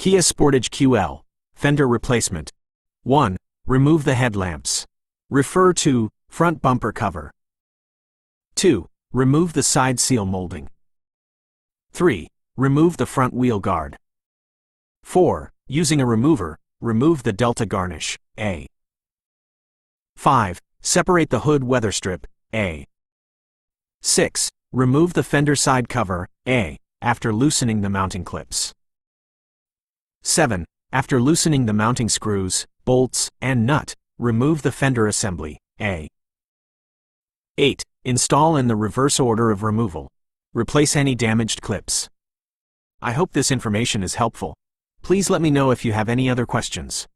Kia Sportage QL, fender replacement. 1. Remove the headlamps. Refer to front bumper cover. 2. Remove the side seal molding. 3. Remove the front wheel guard. 4. Using a remover, remove the Delta garnish, A. 5. Separate the hood weather strip, A. 6. Remove the fender side cover, A, after loosening the mounting clips. 7. After loosening the mounting screws, bolts, and nut, remove the fender assembly, A. 8. Install in the reverse order of removal. Replace any damaged clips. I hope this information is helpful. Please let me know if you have any other questions.